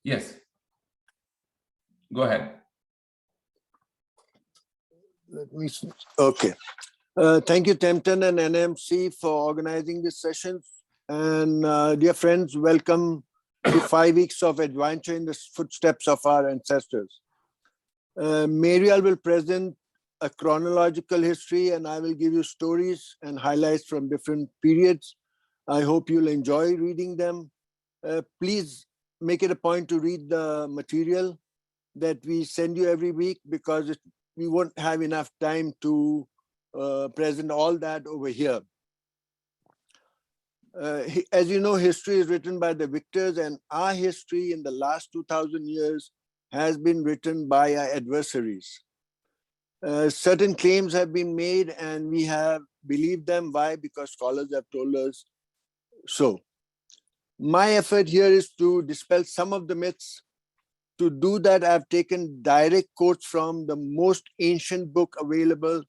Yes. Go ahead. Let me see. Okay. Thank you, Tempton and NMC, for organizing this session. And dear friends, welcome to 5 weeks of adventure in the footsteps of our ancestors. Mariel will present a chronological history, and I will give you stories and highlights from different periods. I hope you'll enjoy reading them. Please make it a point to read the material that we send you every week, because we won't have enough time to present all that over here. As you know, history is written by the victors, and our history in the last 2000 years has been written by our adversaries. Certain claims have been made and we have believed them. Why? Because scholars have told us so. My effort here is to dispel some of the myths. To do that, I've taken direct quotes from the most ancient book available,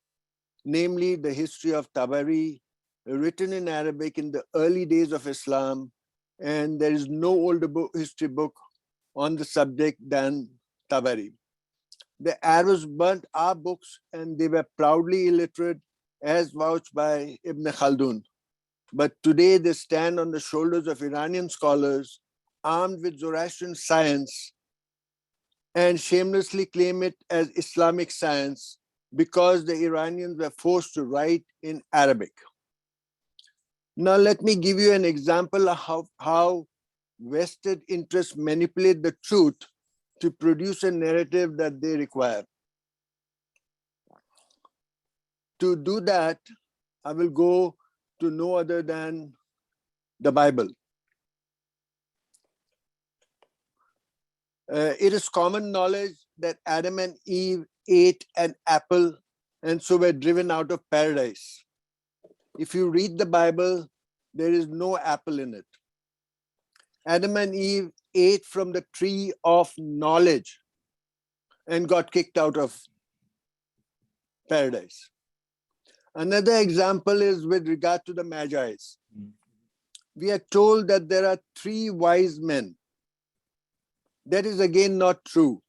namely the History of Tabari, written in Arabic in the early days of Islam, and there is no older history book on the subject than Tabari. The Arabs burnt our books and they were proudly illiterate, as vouched by Ibn Khaldun. But today they stand on the shoulders of Iranian scholars armed with Zoroastrian science and shamelessly claim it as Islamic science because the Iranians were forced to write in Arabic. Now let me give you an example of how vested interests manipulate the truth to produce a narrative that they require. To do that, I will go to no other than the Bible. It is common knowledge that Adam and Eve ate an apple and so were driven out of paradise. If you read the Bible, there is no apple in it. Adam and Eve ate from the tree of knowledge and got kicked out of paradise. Another example is with regard to the Magi's. We are told that there are 3 wise men. That is again not true.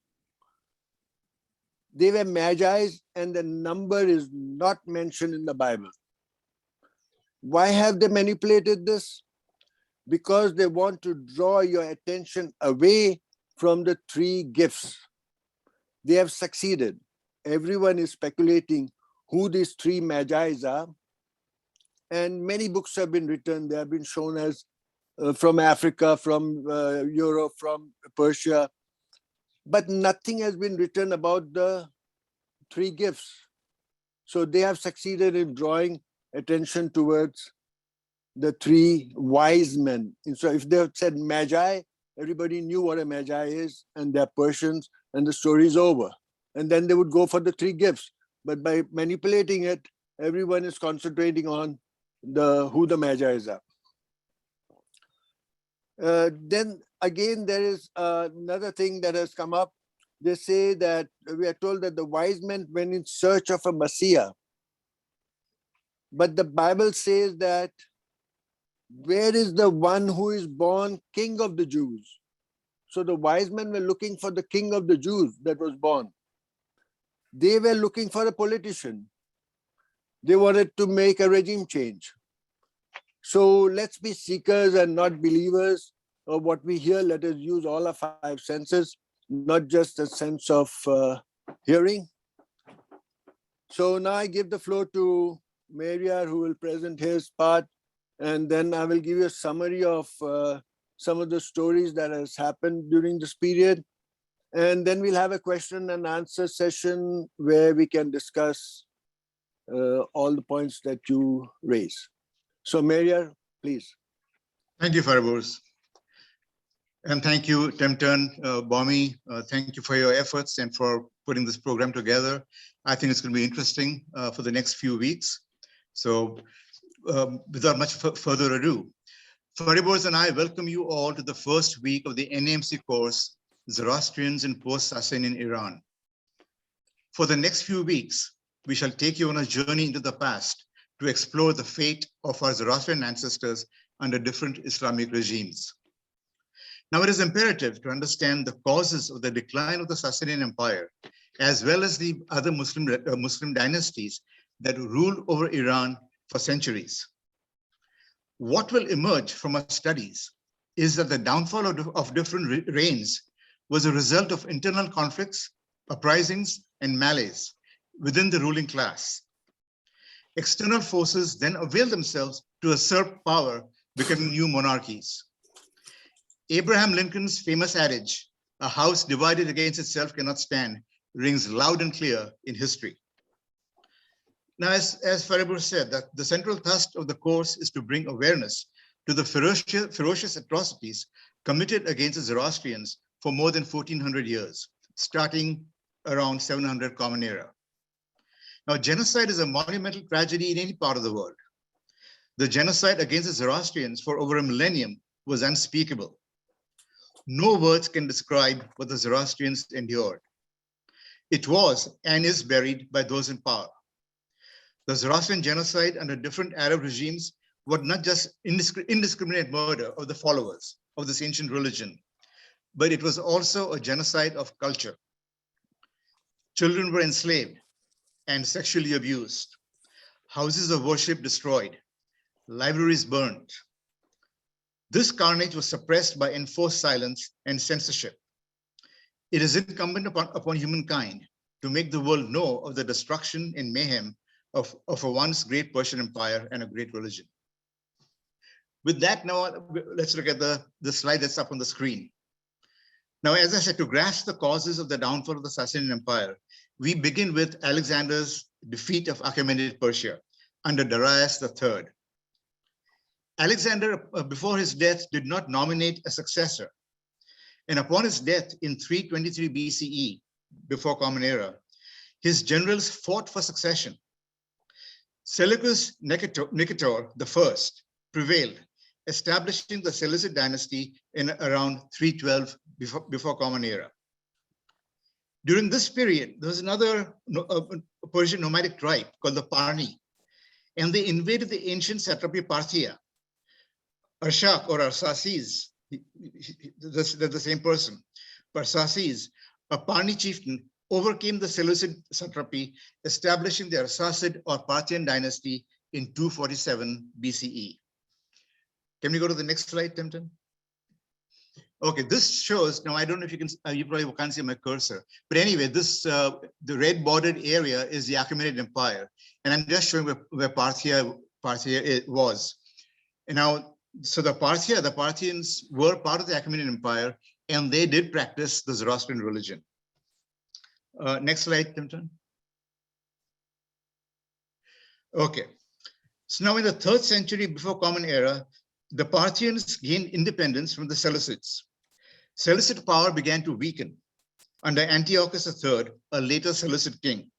They were Magi's and the number is not mentioned in the Bible. Why have they manipulated this? Because they want to draw your attention away from the 3 gifts. They have succeeded. Everyone is speculating who these 3 Magi's are. And many books have been written. They have been shown as from Africa, from Europe, from Persia. But nothing has been written about the 3 gifts. So they have succeeded in drawing attention towards the 3 wise men. And so if they had said Magi, everybody knew what a Magi is, and they're Persians, and the story is over. And then they would go for the 3 gifts. But by manipulating it, everyone is concentrating on who the Magi's are. Then again, there is another thing that has come up. They say that we are told that the wise men went in search of a Messiah. But the Bible says that where is the one who is born King of the Jews? So the wise men were looking for the King of the Jews that was born. They were looking for a politician. They wanted to make a regime change. So let's be seekers and not believers of what we hear. Let us use all our 5 senses, not just a sense of hearing. So now I give the floor to Maria, who will present his part, and then I will give you a summary of some of the stories that has happened during this period. And then we'll have a question and answer session where we can discuss all the points that you raise. So Maria, please. Thank you, Fariborz. And thank you, Tempton, Bomi. Thank you for your efforts and for putting this program together. I think it's going to be interesting for the next few weeks. So without much further ado, Fariborz and I welcome you all to the first week of the NAMC course, Zoroastrians in Post-Sassanian Iran. For the next few weeks, we shall take you on a journey into the past to explore the fate of our Zoroastrian ancestors under different Islamic regimes. Now, it is imperative to understand the causes of the decline of the Sassanian Empire, as well as the other Muslim dynasties that ruled over Iran for centuries. What will emerge from our studies is that the downfall of different reigns was a result of internal conflicts, uprisings, and malaise within the ruling class. External forces then availed themselves to usurp power, becoming new monarchies. Abraham Lincoln's famous adage, "A house divided against itself cannot stand," rings loud and clear in history. Now, as Faribur said, that the central thrust of the course is to bring awareness to the ferocious atrocities committed against the Zoroastrians for more than 1400 years, starting around 700 Common Era. Now, genocide is a monumental tragedy in any part of the world. The genocide against the Zoroastrians for over a millennium was unspeakable. No words can describe what the Zoroastrians endured. It was and is buried by those in power. The Zoroastrian genocide under different Arab regimes was not just indiscriminate murder of the followers of this ancient religion, but it was also a genocide of culture. Children were enslaved and sexually abused, houses of worship destroyed, libraries burned. This carnage was suppressed by enforced silence and censorship. It is incumbent upon humankind to make the world know of the destruction and mayhem of a once great Persian Empire and a great religion. With that, now let's look at the slide that's up on the screen. Now, as I said, to grasp the causes of the downfall of the Sassanian Empire, we begin with Alexander's defeat of Achaemenid Persia under Darius III. Alexander, before his death, did not nominate a successor. And upon his death in 323 BCE, before Common Era, his generals fought for succession. Seleucus Nicator I prevailed, establishing the Seleucid dynasty in around 312 before Common Era. During this period, there was another Persian nomadic tribe called the Parni, and they invaded the ancient satrapy Parthia. Arshak or Arsaces, they're the same person. Arsaces, a Parni chieftain, overcame the Seleucid satrapy, establishing the Arsacid or Parthian dynasty in 247 BCE. Can we go to the next slide, Timton? Okay, this shows, now I don't know if you can, you probably can't see my cursor, but anyway, this, the red bordered area is the Achaemenid Empire. And I'm just showing where Parthia was. And now, so the Parthians were part of the Achaemenid Empire, and they did practice the Zoroastrian religion. Next slide, Timton. Okay, so now in the 3rd century before Common Era, the Parthians gained independence from the Seleucids. Seleucid power began to weaken under Antiochus III, a later Seleucid king,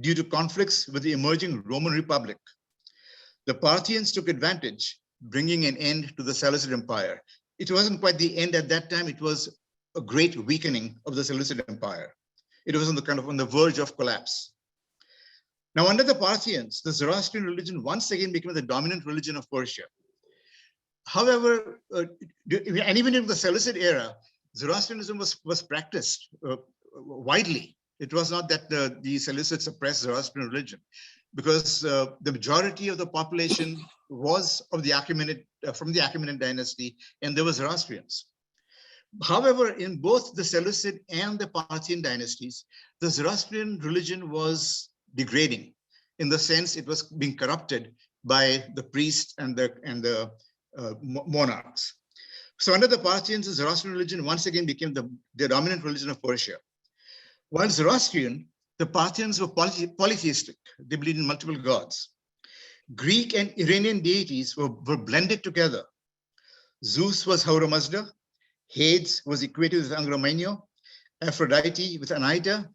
due to conflicts with the emerging Roman Republic. The Parthians took advantage, bringing an end to the Seleucid Empire. It wasn't quite the end at that time, it was a great weakening of the Seleucid Empire. It was on the verge of collapse. Now, under the Parthians, the Zoroastrian religion once again became the dominant religion of Persia. However, and even in the Seleucid era, Zoroastrianism was practiced widely. It was not that the Seleucids suppressed Zoroastrian religion, because the majority of the population was of the Achaemenid, from the Achaemenid dynasty, and there were Zoroastrians. However, in both the Seleucid and the Parthian dynasties, the Zoroastrian religion was degrading, in the sense it was being corrupted by the priests and the monarchs. So under the Parthians, the Zoroastrian religion once again became the dominant religion of Persia. While Zoroastrian, the Parthians were polytheistic. They believed in multiple gods. Greek and Iranian deities were blended together. Zeus was Ahura Mazda, Hades was equated with Angra Mainyo, Aphrodite with Anaita,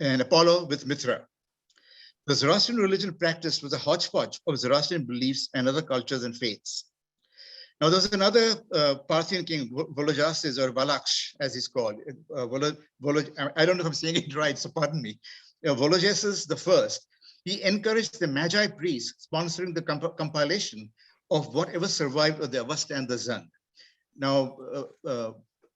and Apollo with Mithra. The Zoroastrian religion practiced was a hodgepodge of Zoroastrian beliefs and other cultures and faiths. Now, there was another Parthian king, Vologases, or Valaksh, as he's called. I don't know if I'm saying it right, so pardon me. Vologases I, he encouraged the Magi priests, sponsoring the compilation of whatever survived of the Avesta and the Zand. Now,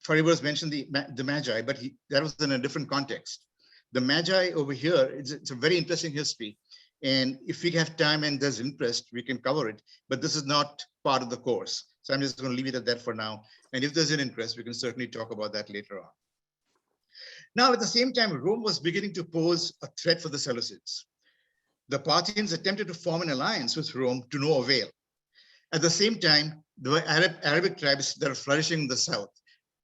Fariborz mentioned the Magi, but that was in a different context. The Magi over here, it's a very interesting history. And if we have time and there's interest, we can cover it, but this is not part of the course. So I'm just going to leave it at that for now. And if there's an interest, we can certainly talk about that later on. Now, at the same time, Rome was beginning to pose a threat for the Seleucids. The Parthians attempted to form an alliance with Rome to no avail. At the same time, there were Arabic tribes that are flourishing in the south.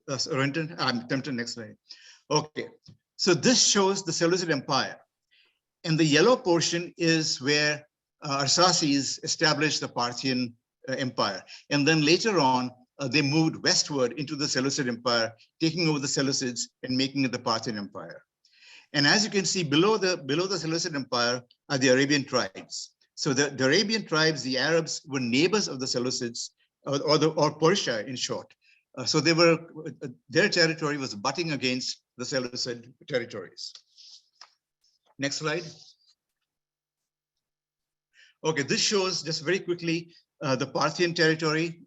Tempton, next slide. Okay, so this shows the Seleucid Empire. And the yellow portion is where Arsaces established the Parthian Empire. And then later on, they moved westward into the Seleucid Empire, taking over the Seleucids and making it the Parthian Empire. And as you can see, below the Seleucid Empire are the Arabian tribes. So the Arabian tribes, the Arabs, were neighbors of the Seleucids, or Persia in short. So they were, their territory was butting against the Seleucid territories. Next slide. Okay, this shows just very quickly the Parthian territory.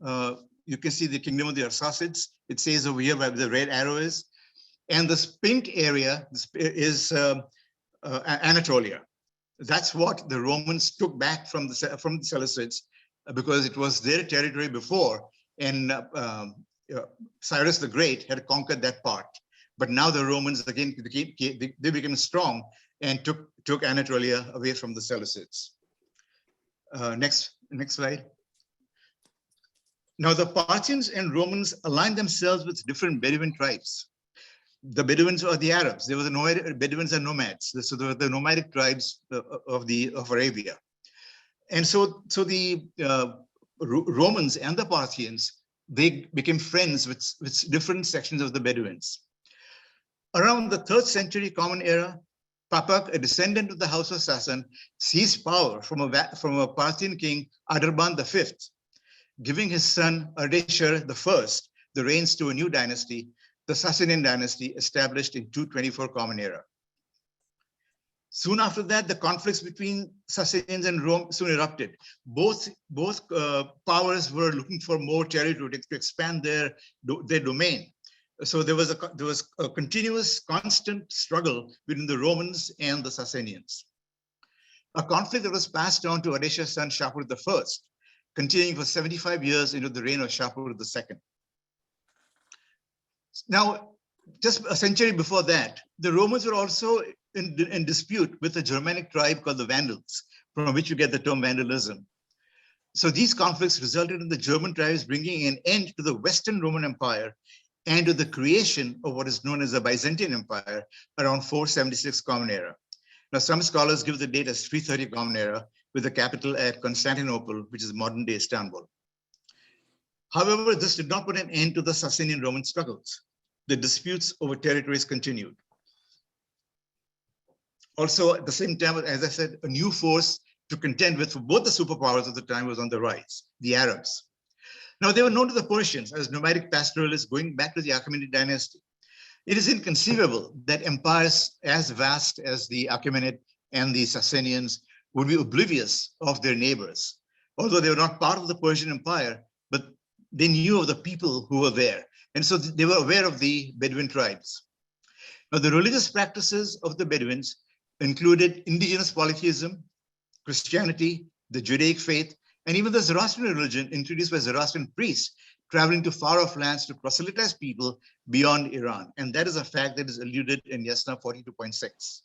You can see the kingdom of the Arsacids. It says over here where the red arrow is. And this pink area is Anatolia. That's what the Romans took back from the Seleucids because it was their territory before. And Cyrus the Great had conquered that part. But now the Romans again, they became strong and took Anatolia away from the Seleucids. Next slide. Now the Parthians and Romans aligned themselves with different Bedouin tribes. The Bedouins are the Arabs. There was a Bedouins are nomads. So there were the nomadic tribes of Arabia. And so the Romans and the Parthians, they became friends with different sections of the Bedouins. Around the 3rd century Common Era, Papak, a descendant of the house of Sassan, seized power from a Parthian king, Adarban V, giving his son Ardeshir I the reins to a new dynasty, the Sassanian dynasty, established in 224 Common Era. Soon after that, the conflicts between Sassanians and Rome soon erupted. Both powers were looking for more territory to expand their domain. So there was a continuous, constant struggle between the Romans and the Sassanians. A conflict that was passed on to Ardeshir's son Shapur I, continuing for 75 years into the reign of Shapur II. Now, just a century before that, the Romans were also in dispute with a Germanic tribe called the Vandals, from which you get the term vandalism. So these conflicts resulted in the German tribes bringing an end to the Western Roman Empire and to the creation of what is known as the Byzantine Empire around 476 Common Era. Now, some scholars give the date as 330 Common Era, with the capital at Constantinople, which is modern-day Istanbul. However, this did not put an end to the Sassanian Roman struggles. The disputes over territories continued. Also, at the same time, as I said, a new force to contend with for both the superpowers of the time was on the rise, the Arabs. Now, they were known to the Persians as nomadic pastoralists going back to the Achaemenid dynasty. It is inconceivable that empires as vast as the Achaemenid and the Sassanians would be oblivious of their neighbors. Although they were not part of the Persian Empire, but they knew of the people who were there. And so they were aware of the Bedouin tribes. Now, the religious practices of the Bedouins included indigenous polytheism, Christianity, the Judaic faith, and even the Zoroastrian religion introduced by Zoroastrian priests traveling to far-off lands to proselytize people beyond Iran. And that is a fact that is alluded in Yasna 42.6.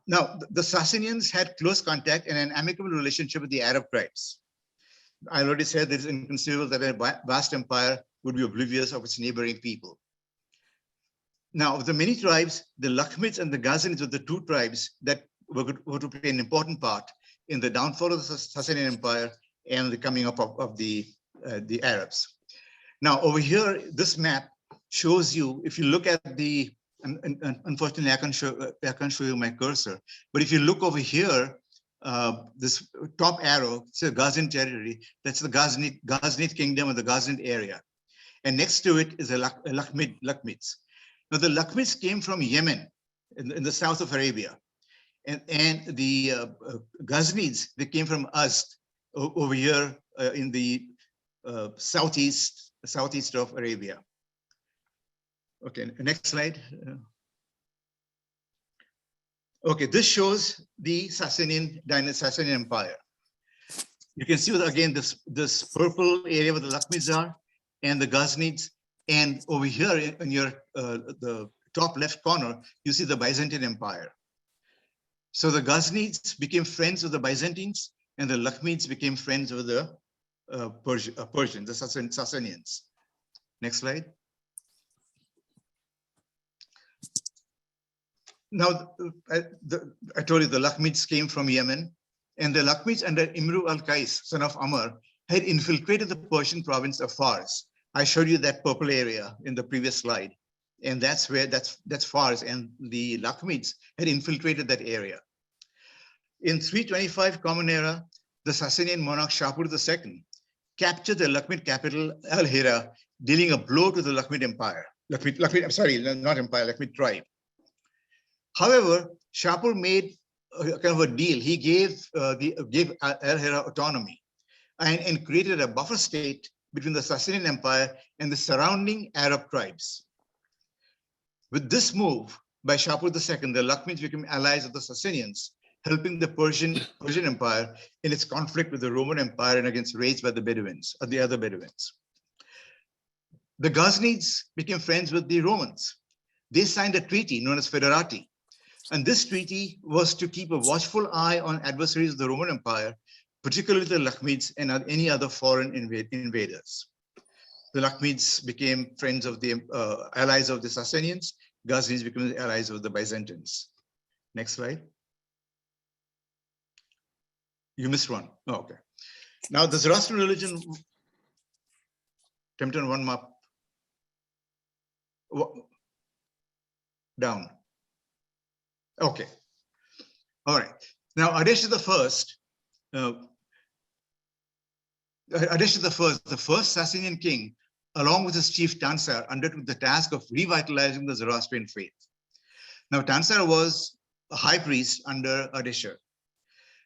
Now, the Sassanians had close contact and an amicable relationship with the Arab tribes. I already said that it's inconceivable that a vast empire would be oblivious of its neighboring people. Now, of the many tribes, the Lakhmids and the Ghazanids were the two tribes that were to play an important part in the downfall of the Sassanian Empire and the coming up of the Arabs. Now, over here, this map shows you, if you look at the, unfortunately, I can't show you my cursor, but if you look over here, this top arrow, it's a Ghazan territory, that's the Ghaznid kingdom or the Ghaznid area. And next to it is a Lakhmids. Now, the Lakhmids came from Yemen in the south of Arabia. And the Ghaznids, they came from Azd over here in the southeast of Arabia. Okay, next slide. Okay, this shows the Sassanian Empire. You can see again this purple area where the Lakhmids are and the Ghaznids, and over here in your the top left corner, you see the Byzantine Empire. So the Ghaznids became friends of the Byzantines, and the Lakhmids became friends of the Persians, the Sassanians. Next slide. Now, I told you the Lakhmids came from Yemen, and the Lakhmids under Imru al-Qais, son of Amr, had infiltrated the Persian province of Fars. I showed you that purple area in the previous slide, and that's Fars, and the Lakhmids had infiltrated that area. In 325 Common Era, the Sassanian monarch Shapur II captured the Lakhmid capital Al-Hira, dealing a blow to the Lakhmid Empire. Lakhmid tribe. However, Shapur made kind of a deal. He gave Al-Hira autonomy and created a buffer state between the Sassanian Empire and the surrounding Arab tribes. With this move by Shapur II, the Lakhmids became allies of the Sassanians, helping the Persian Empire in its conflict with the Roman Empire and against raids by the Bedouins, or the other Bedouins. The Ghaznids became friends with the Romans. They signed a treaty known as Federati. And this treaty was to keep a watchful eye on adversaries of the Roman Empire, particularly the Lakhmids and any other foreign invaders. The Lakhmids became friends of the allies of the Sassanians. Ghaznids became the allies of the Byzantines. Next slide. You missed one. Oh, okay. Now the Zoroastrian religion, Tempton, one map. Down. Okay. All right. Now Qhadisiyeh the first Sassanian king, along with his chief Tansar, undertook the task of revitalizing the Zoroastrian faith. Now Tansar was a high priest under Qhadisiyeh.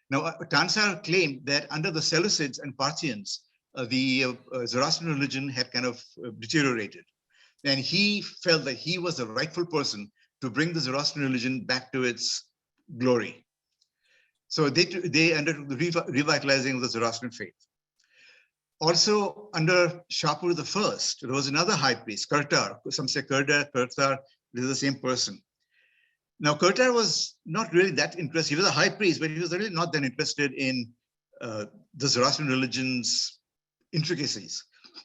Now Tansar claimed that under the Seleucids and Parthians, the Zoroastrian religion had kind of deteriorated. And he felt that he was the rightful person to bring the Zoroastrian religion back to its glory. So they undertook the revitalizing of the Zoroastrian faith. Also, under Shapur I, there was another high priest, Qurtar. Some say Qurtar, they're the same person. Now, Qurtar was not really that interested. He was a high priest, but he was really not that interested in the Zoroastrian religion's intricacies.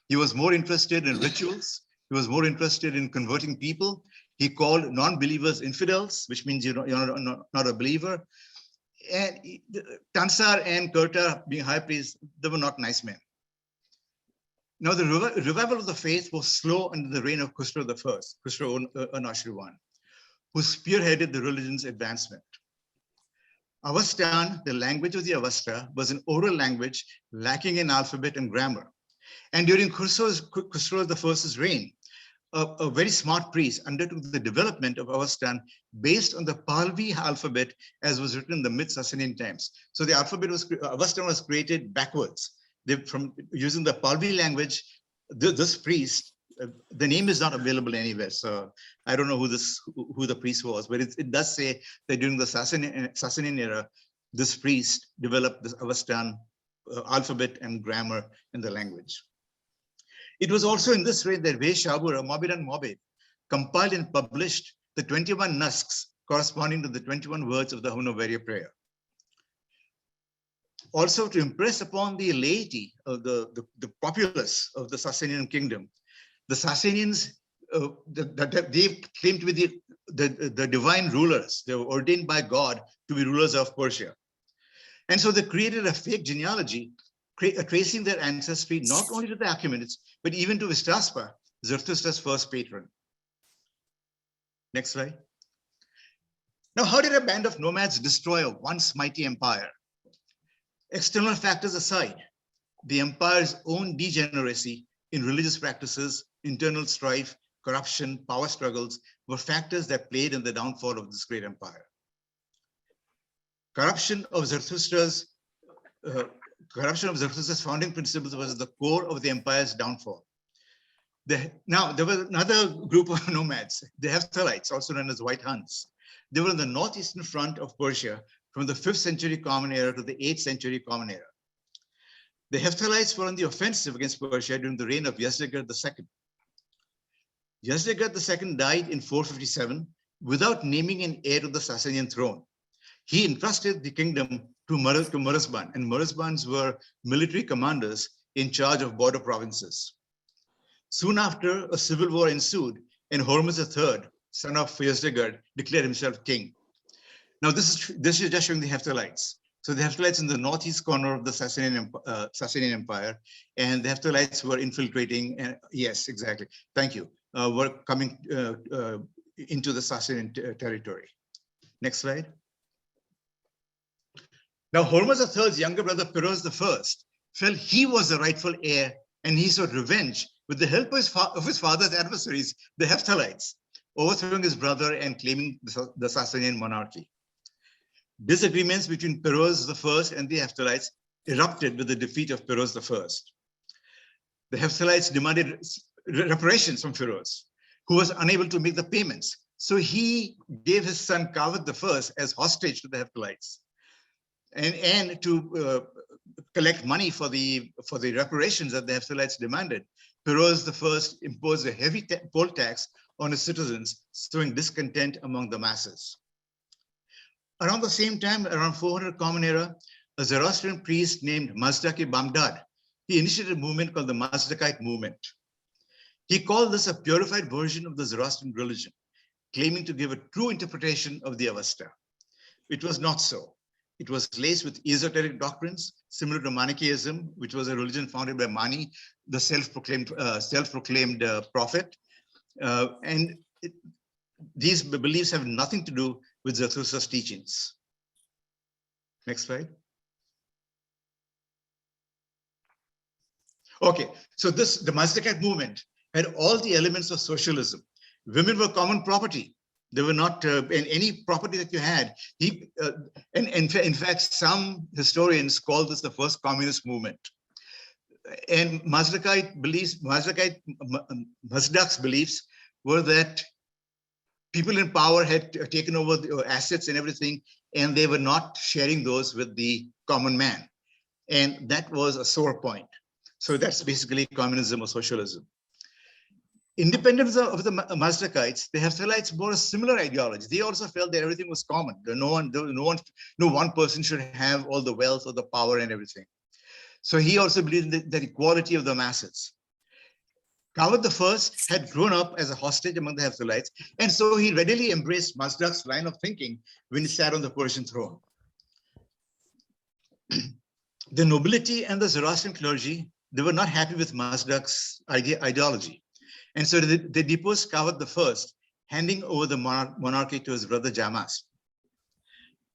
He was more interested in rituals. He was more interested in converting people. He called non-believers infidels, which means you're not a believer. And Tansar and Qurtar, being high priests, they were not nice men. Now, the revival of the faith was slow under the reign of Khusro I, Khusro Anashirwan, who spearheaded the religion's advancement. Avestan, the language of the Avesta, was an oral language lacking in alphabet and grammar. And during Khusro I's reign, a very smart priest undertook the development of Avestan based on the Pahlavi alphabet as was written in the mid-Sassanian times. So the alphabet Avestan was created backwards. From using the Pahlavi language, this priest, the name is not available anywhere. So I don't know who the priest was, but it does say that during the Sassanian era, this priest developed this Avestan alphabet and grammar in the language. It was also in this reign that Shapur, a Mohammedan Mobid, compiled and published the 21 nusks corresponding to the 21 words of the Hanuvaria prayer. Also, to impress upon the laity of the populace of the Sassanian kingdom, the Sassanians, they claimed to be the divine rulers. They were ordained by God to be rulers of Persia. And so they created a fake genealogy, tracing their ancestry not only to the Achaemenids, but even to Vistaspa, Zarathustra's first patron. Next slide. Now, how did a band of nomads destroy a once mighty empire? External factors aside, the empire's own degeneracy in religious practices, internal strife, corruption, power struggles were factors that played in the downfall of this great empire. Corruption of Zarathustra's corruption of Zarathustra's founding principles was the core of the empire's downfall. Now, there was another group of nomads, the Hephthalites, also known as White Huns. They were on the northeastern front of Persia from the 5th century Common Era to the 8th century Common Era. The Hephthalites were on the offensive against Persia during the reign of Yazdegerd II. Yazdegerd II died in 457 without naming an heir to the Sassanian throne. He entrusted the kingdom to Murazban, and Murazbans were military commanders in charge of border provinces. Soon after, a civil war ensued, and Hormuz III, son of Yazdegerd, declared himself king. Now, this is just showing the Hephthalites. So the Hephthalites in the northeast corner of the Sassanian Empire, and the Hephthalites were infiltrating, and yes, exactly, thank you, were coming into the Sassanian territory. Next slide. Now, Hormuz III's younger brother, Firoz I, felt he was the rightful heir, and he sought revenge with the help of his father's adversaries, the Hephthalites, overthrowing his brother and claiming the Sassanian monarchy. Disagreements between Firoz I and the Hephthalites erupted with the defeat of Firoz I. The Hephthalites demanded reparations from Firoz, who was unable to make the payments. So he gave his son Qhadisiyeh I as hostage to the Hephthalites. And to collect money for the reparations that the Hephthalites demanded, Firoz I imposed a heavy poll tax on his citizens, sowing discontent among the masses. Around the same time, around 400 Common Era, a Zoroastrian priest named Mazdaki Bamdad, he initiated a movement called the Mazdakite movement. He called this a purified version of the Zoroastrian religion, claiming to give a true interpretation of the Avesta. It was not so. It was laced with esoteric doctrines, similar to Manichaeism, which was a religion founded by Mani, the self-proclaimed prophet. These beliefs have nothing to do with Zarathustra's teachings. Next slide. Okay, so the Mazdakite movement had all the elements of socialism. Women were common property. They were not in any property that you had. In fact, some historians call this the first communist movement. And Mazdak's beliefs were that people in power had taken over the assets and everything, and they were not sharing those with the common man. And that was a sore point. So that's basically communism or socialism. Independent of the Mazdakites, the Hephthalites bore a similar ideology. They also felt that everything was common. No one person should have all the wealth or the power and everything. So he also believed in the equality of the masses. Qhadisiyeh I had grown up as a hostage among the Hephthalites, and so he readily embraced Mazdak's line of thinking when he sat on the Persian throne. The nobility and the Zoroastrian clergy, they were not happy with Mazdak's ideology. And so they deposed Qhadisiyeh I, handing over the monarchy to his brother Jamas.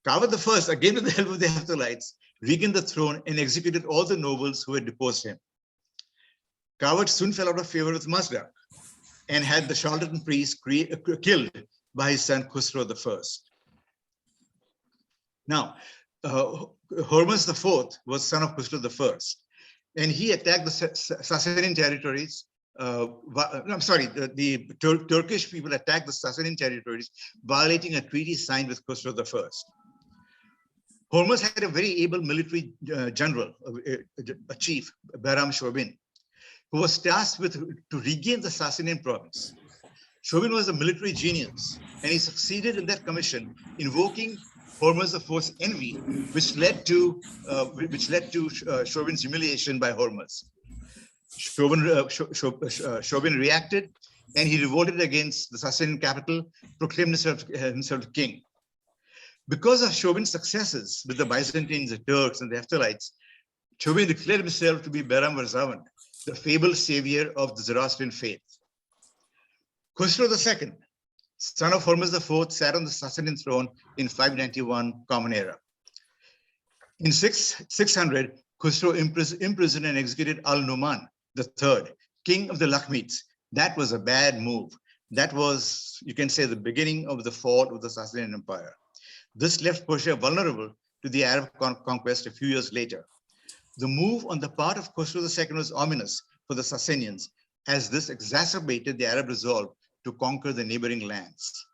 Qhadisiyeh I, again with the help of the Hephthalites, regained the throne and executed all the nobles who had deposed him. Qhadisiyeh soon fell out of favor with Mazdak and had the charlatan priest killed by his son Khusro I. Now, Hormuz IV was son of Khusro I, and he attacked the Sassanian territories. The Turkish people attacked the Sassanian territories, violating a treaty signed with Khusro I. Hormuz had a very able military general, a chief, Bahram Shobin, who was tasked to regain the Sassanian province. Shobin was a military genius, and he succeeded in that commission, invoking Hormuz IV's envy, which led to Shobin's humiliation by Hormuz. Shobin reacted, and he revolted against the Sassanian capital, proclaimed himself king. Because of Shobin's successes with the Byzantines, the Turks, and the Hephthalites, Shobin declared himself to be Bahram Varzavand, the fabled savior of the Zoroastrian faith. Khusro II, son of Hormuz IV, sat on the Sassanian throne in 591 Common Era. In 600, Khusro imprisoned and executed Al-Numan III, king of the Lakhmids. That was a bad move. That was, you can say, the beginning of the fall of the Sassanian Empire. This left Persia vulnerable to the Arab conquest a few years later. The move on the part of Khosrow II was ominous for the Sassanians, as this exacerbated the Arab resolve to conquer the neighboring lands.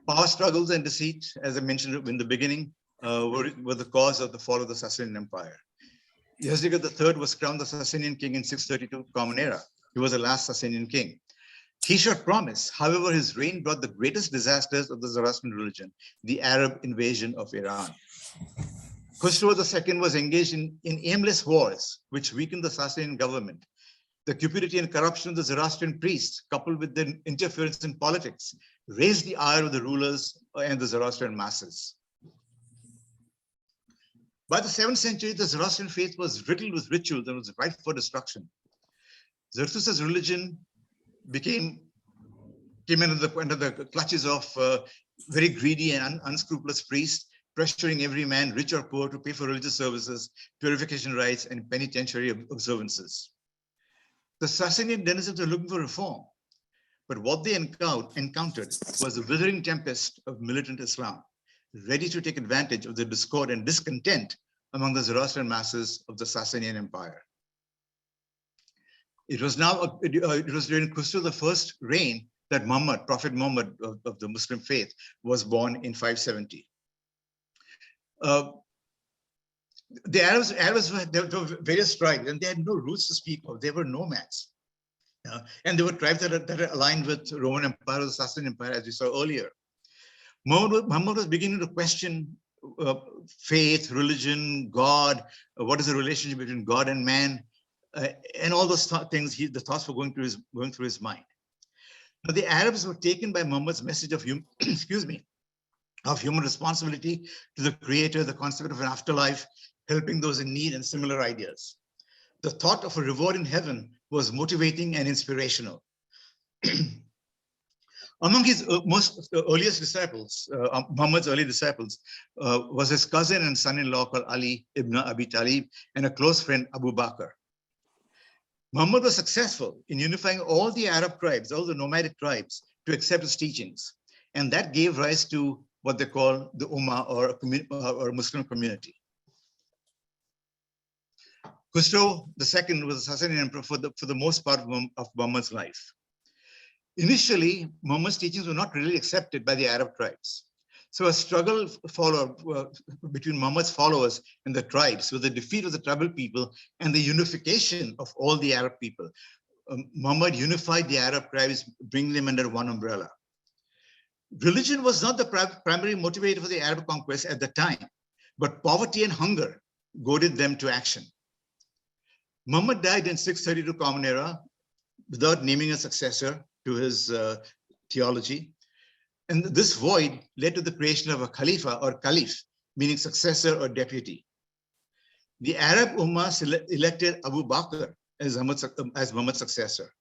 Power struggles and deceit, as I mentioned in the beginning, were the cause of the fall of the Sassanian Empire. Yazdegerd III was crowned the Sassanian king in 632 Common Era. He was the last Sassanian king. He showed promise. However, his reign brought the greatest disasters of the Zoroastrian religion, the Arab invasion of Iran. Khosrow II was engaged in aimless wars, which weakened the Sassanian government. The cupidity and corruption of the Zoroastrian priests, coupled with their interference in politics, raised the ire of the rulers and the Zoroastrian masses. By the 7th century, the Zoroastrian faith was riddled with rituals and was ripe for destruction. Zarathustra's religion came under the clutches of very greedy and unscrupulous priests, pressuring every man, rich or poor, to pay for religious services, purification rites, and penitentiary observances. The Sassanian denizens were looking for reform, but what they encountered was the withering tempest of militant Islam, ready to take advantage of the discord and discontent among the Zoroastrian masses of the Sassanian Empire. It was during Khosrow I's reign that Muhammad, Prophet Muhammad of the Muslim faith, was born in 570. The Arabs there were various tribes, and they had no roots to speak of. They were nomads. And there were tribes that are aligned with the Roman Empire or the Sassanian Empire, as we saw earlier. Muhammad was beginning to question faith, religion, God, what is the relationship between God and man, and all those things. The thoughts were going through his mind. Now, the Arabs were taken by Muhammad's message of human responsibility to the Creator, the concept of an afterlife, helping those in need, and similar ideas. The thought of a reward in heaven was motivating and inspirational. Among his earliest disciples, Muhammad's early disciples, was his cousin and son-in-law called Ali ibn Abi Talib, and a close friend, Abu Bakr. Muhammad was successful in unifying all the Arab tribes, all the nomadic tribes, to accept his teachings. And that gave rise to what they call the Ummah, or a Muslim community. Khosrow II was a Sassanian emperor for the most part of Muhammad's life. Initially, Muhammad's teachings were not really accepted by the Arab tribes. So a struggle between Muhammad's followers and the tribes with the defeat of the tribal people and the unification of all the Arab people. Muhammad unified the Arab tribes, bringing them under one umbrella. Religion was not the primary motivator for the Arab conquest at the time, but poverty and hunger goaded them to action. Muhammad died in 632 Common Era without naming a successor to his theology. And this void led to the creation of a Khalifa or Caliph, meaning successor or deputy. The Arab Ummah elected Abu Bakr as Muhammad's successor.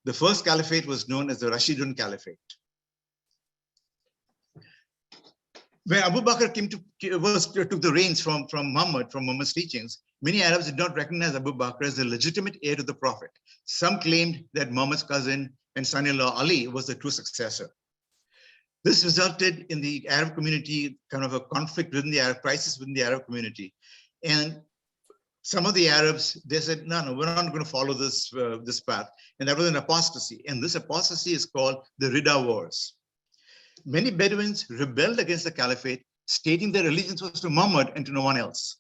The first caliphate was known as the Rashidun Caliphate. When Abu Bakr took the reins from Muhammad's teachings, many Arabs did not recognize Abu Bakr as the legitimate heir to the Prophet. Some claimed that Muhammad's cousin and son-in-law Ali was the true successor. This resulted in the Arab community, kind of a conflict within the Arab, crisis within the Arab community. And some of the Arabs, they said, no, we're not going to follow this path. And that was an apostasy. And this apostasy is called the Ridda Wars. Many Bedouins rebelled against the caliphate, stating their allegiance was to Muhammad and to no one else.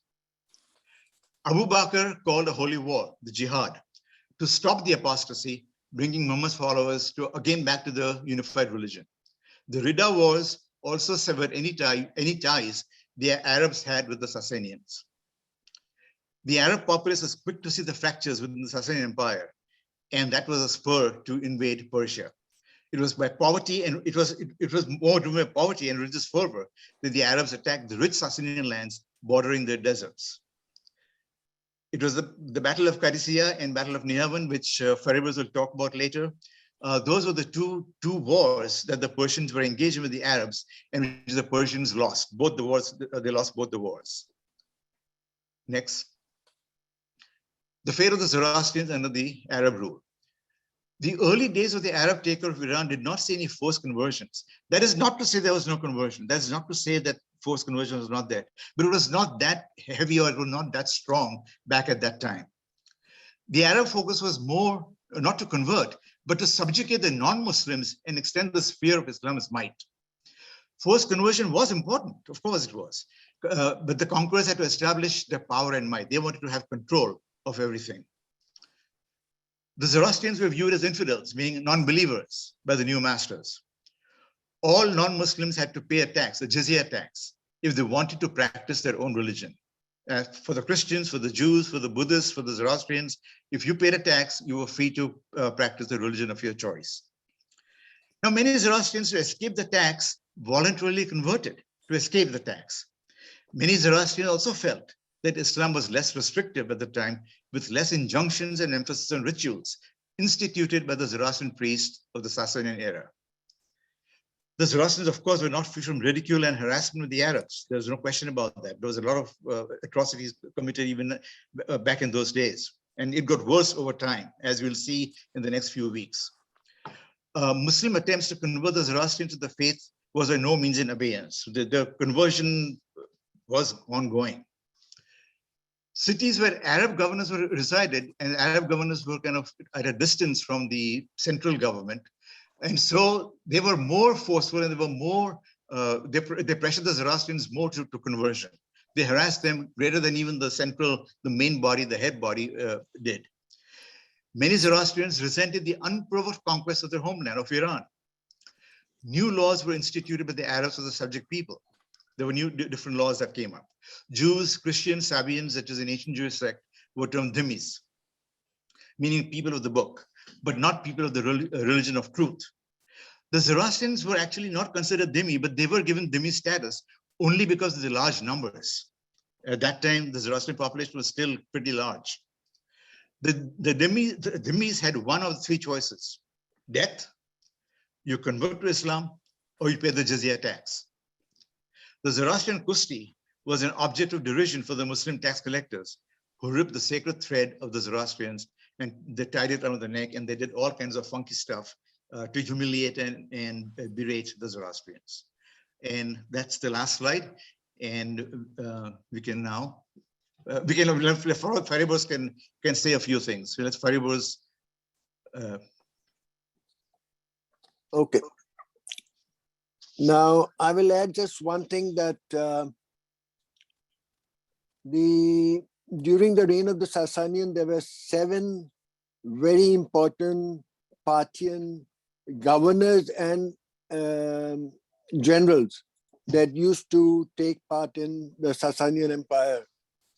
Abu Bakr called a holy war, the jihad, to stop the apostasy, bringing Muhammad's followers again back to the unified religion. The Ridda Wars also severed any ties the Arabs had with the Sassanians. The Arab populace was quick to see the fractures within the Sassanian Empire, and that was a spur to invade Persia. It was by poverty, and it was more driven by poverty and religious fervor that the Arabs attacked the rich Sassanian lands bordering their deserts. It was the Battle of Qhadisiyeh and Battle of Nahavand, which Faribas will talk about later. Those were the two wars that the Persians were engaging with the Arabs, and which the Persians lost. Both the wars, they lost both the wars. Next. The fate of the Zoroastrians under the Arab rule. The early days of the Arab takeover of Iran did not see any forced conversions. That is not to say there was no conversion. That is not to say that forced conversion was not there, but it was not that heavy or it was not that strong back at that time. The Arab focus was more not to convert, but to subjugate the non-Muslims and extend the sphere of Islam's might. Forced conversion was important, of course it was, but the conquerors had to establish their power and might. They wanted to have control of everything. The Zoroastrians were viewed as infidels, being non-believers by the new masters. All non-Muslims had to pay a tax, a jizya tax, if they wanted to practice their own religion. For the Christians, for the Jews, for the Buddhists, for the Zoroastrians, if you paid a tax, you were free to practice the religion of your choice. Now, many Zoroastrians, to escape the tax, voluntarily converted to escape the tax. Many Zoroastrians also felt that Islam was less restrictive at the time, with less injunctions and emphasis on rituals instituted by the Zoroastrian priests of the Sassanian era. The Zoroastrians, of course, were not free from ridicule and harassment with the Arabs. There's no question about that. There was a lot of atrocities committed even back in those days. And it got worse over time, as we'll see in the next few weeks. Muslim attempts to convert the Zoroastrians to the faith was by no means in abeyance. The conversion was ongoing. Cities where Arab governors were resided, and Arab governors were kind of at a distance from the central government. And so they were more forceful and they were more, they pressured the Zoroastrians more to conversion. They harassed them greater than even the main body, the head body did. Many Zoroastrians resented the unprovoked conquest of their homeland, of Iran. New laws were instituted by the Arabs as the subject people. There were different laws that came up. Jews, Christians, Sabians, that is an ancient Jewish sect, were termed dhimmis, meaning people of the book, but not people of the religion of truth. The Zoroastrians were actually not considered dhimmi, but they were given dhimmi status only because of the large numbers. At that time, the Zoroastrian population was still pretty large. The dhimmis had one of the three choices: death, you convert to Islam, or you pay the jizya tax. The Zoroastrian kusti was an object of derision for the Muslim tax collectors, who ripped the sacred thread of the Zoroastrians and they tied it around the neck, and they did all kinds of funky stuff to humiliate and berate the Zoroastrians. And that's the last slide. And we can now, Faribos can say a few things. So let's Faribos. Okay. Now, I will add just one thing that during the reign of the Sassanian, there were 7 very important Parthian governors and generals that used to take part in the Sassanian Empire.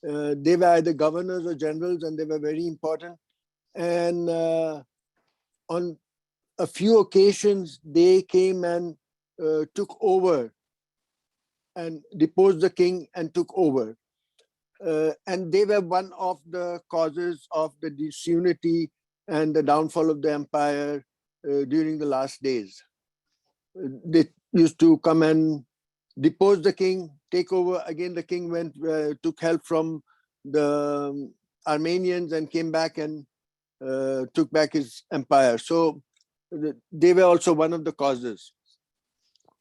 They were either governors or generals, and they were very important. And on a few occasions, they came and took over and deposed the king and took over. And they were one of the causes of the disunity and the downfall of the empire during the last days. They used to come and depose the king, take over. Again, the king went, took help from the Armenians and came back and took back his empire. So they were also one of the causes.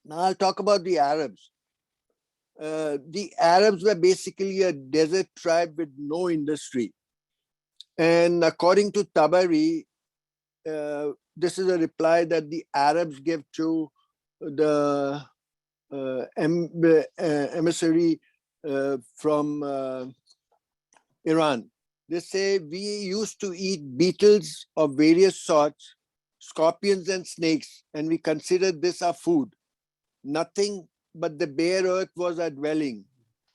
Now I'll talk about the Arabs. The Arabs were basically a desert tribe with no industry. And according to Tabari, this is a reply that the Arabs gave to the emissary from Iran. They say, we used to eat beetles of various sorts, scorpions and snakes, and we considered this our food. Nothing but the bare earth was our dwelling.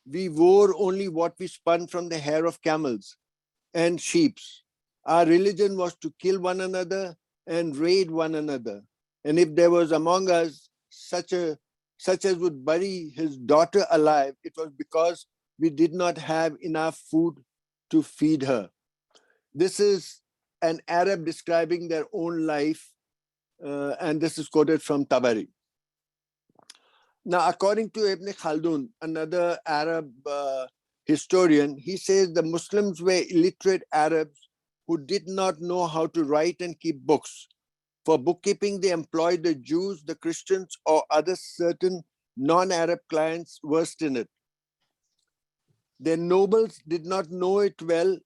We wore only what we spun from the hair of camels and sheep. Our religion was to kill one another and raid one another. And if there was among us such as would bury his daughter alive, it was because we did not have enough food to feed her. This is an Arab describing their own life, and this is quoted from Tabari. Now, according to Ibn Khaldun, another Arab historian, he says the Muslims were illiterate Arabs who did not know how to write and keep books. For bookkeeping, they employed the Jews, the Christians, or other certain non-Arab clients versed in it. Their nobles did not know it well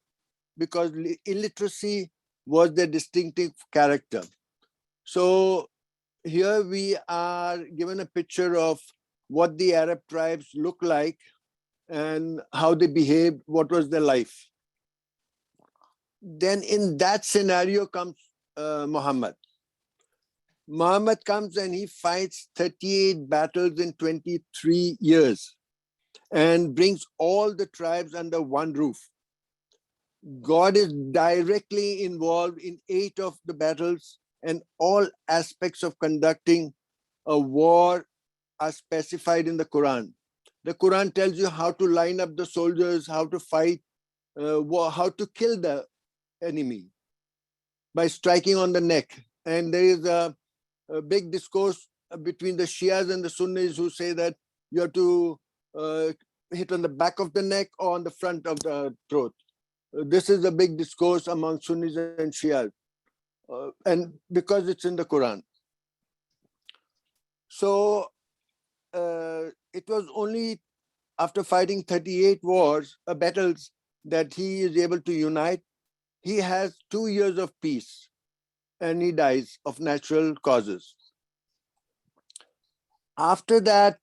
because illiteracy was their distinctive character. So here we are given a picture of what the Arab tribes look like and how they behaved, what was their life. Then in that scenario comes Muhammad. Muhammad comes and he fights 38 battles in 23 years and brings all the tribes under one roof. God is directly involved in 8 of the battles, and all aspects of conducting a war are specified in the Quran. The Quran tells you how to line up the soldiers, how to fight, how to kill the enemy by striking on the neck. And there is a big discourse between the Shias and the Sunnis who say that you have to hit on the back of the neck or on the front of the throat. This is a big discourse among Sunnis and Shias, and because it's in the Quran. So it was only after fighting 38 battles, that he is able to unite. He has 2 years of peace and he dies of natural causes. After that,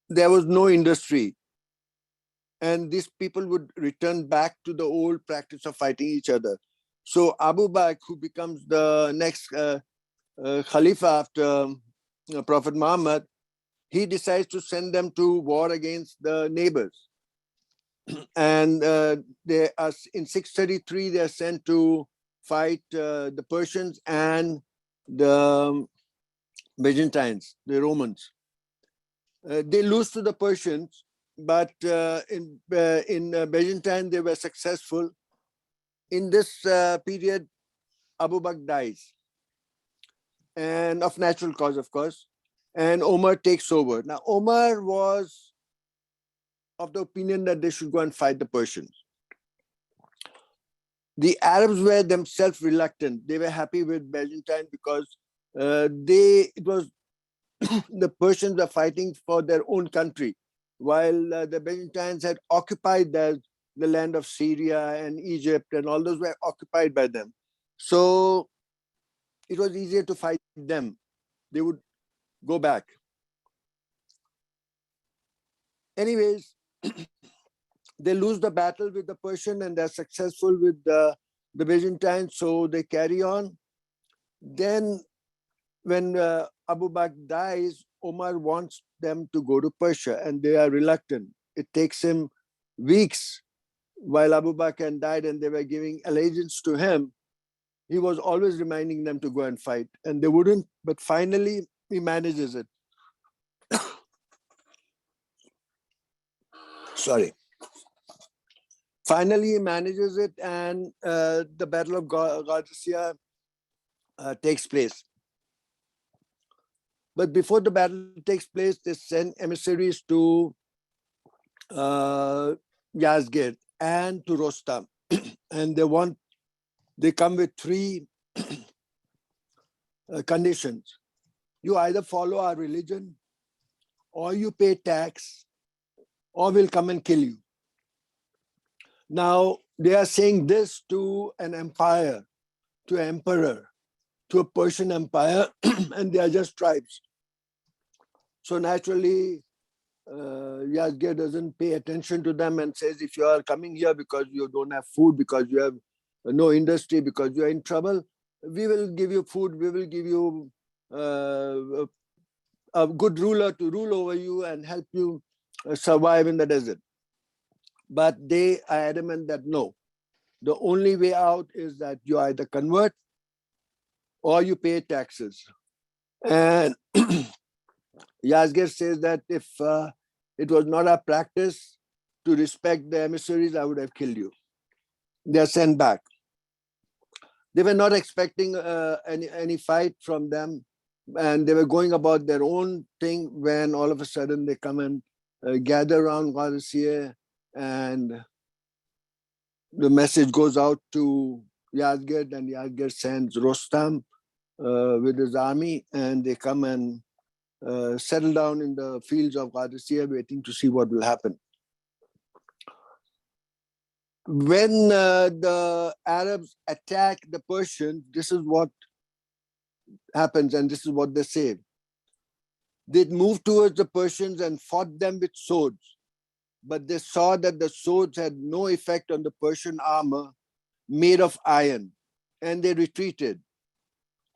there was no industry, and these people would return back to the old practice of fighting each other. So Abu Bakr, who becomes the next Khalifa after Prophet Muhammad, he decides to send them to war against the neighbors. And they are, in 633, they are sent to fight the Persians and the Byzantines, the Romans. They lose to the Persians, but in Byzantine, they were successful. In this period, Abu Bakr dies, and of natural cause, of course, and Omar takes over. Now, Omar was of the opinion that they should go and fight the Persians. The Arabs were themselves reluctant. They were happy with Byzantine because it was the Persians were fighting for their own country, while the Byzantines had occupied the land of Syria and Egypt, and all those were occupied by them. So it was easier to fight them. They would go back. Anyways, they lose the battle with the Persian and they're successful with the Byzantines, so they carry on. Then when Abu Bakr dies, Omar wants them to go to Persia and they are reluctant. It takes him weeks while Abu Bakr died and they were giving allegiance to him. He was always reminding them to go and fight, and they wouldn't, but finally he manages it. Sorry. Finally, he manages it, and the Battle of Qhadisiyeh takes place. But before the battle takes place, they send emissaries to Yazgir and to Rostam, and they come with 3 conditions. You either follow our religion, or you pay tax, or we'll come and kill you. Now, they are saying this to an empire, to an emperor, to a Persian empire, and they are just tribes. So naturally, Yazgir doesn't pay attention to them and says, if you are coming here because you don't have food, because you have no industry, because you are in trouble, we will give you food, we will give you a good ruler to rule over you and help you survive in the desert. But they are adamant that no, the only way out is that you either convert or you pay taxes. And Yazgir says that if it was not our practice to respect the emissaries, I would have killed you. They are sent back. They were not expecting any fight from them, and they were going about their own thing when all of a sudden they come and gather around Qhadisiyeh, and the message goes out to Yazgir, and Yazgir sends Rostam with his army, and they come and settle down in the fields of Qhadisiyeh, waiting to see what will happen. When the Arabs attack the Persians, this is what happens, and this is what they say. They moved towards the Persians and fought them with swords, but they saw that the swords had no effect on the Persian armor made of iron, and they retreated.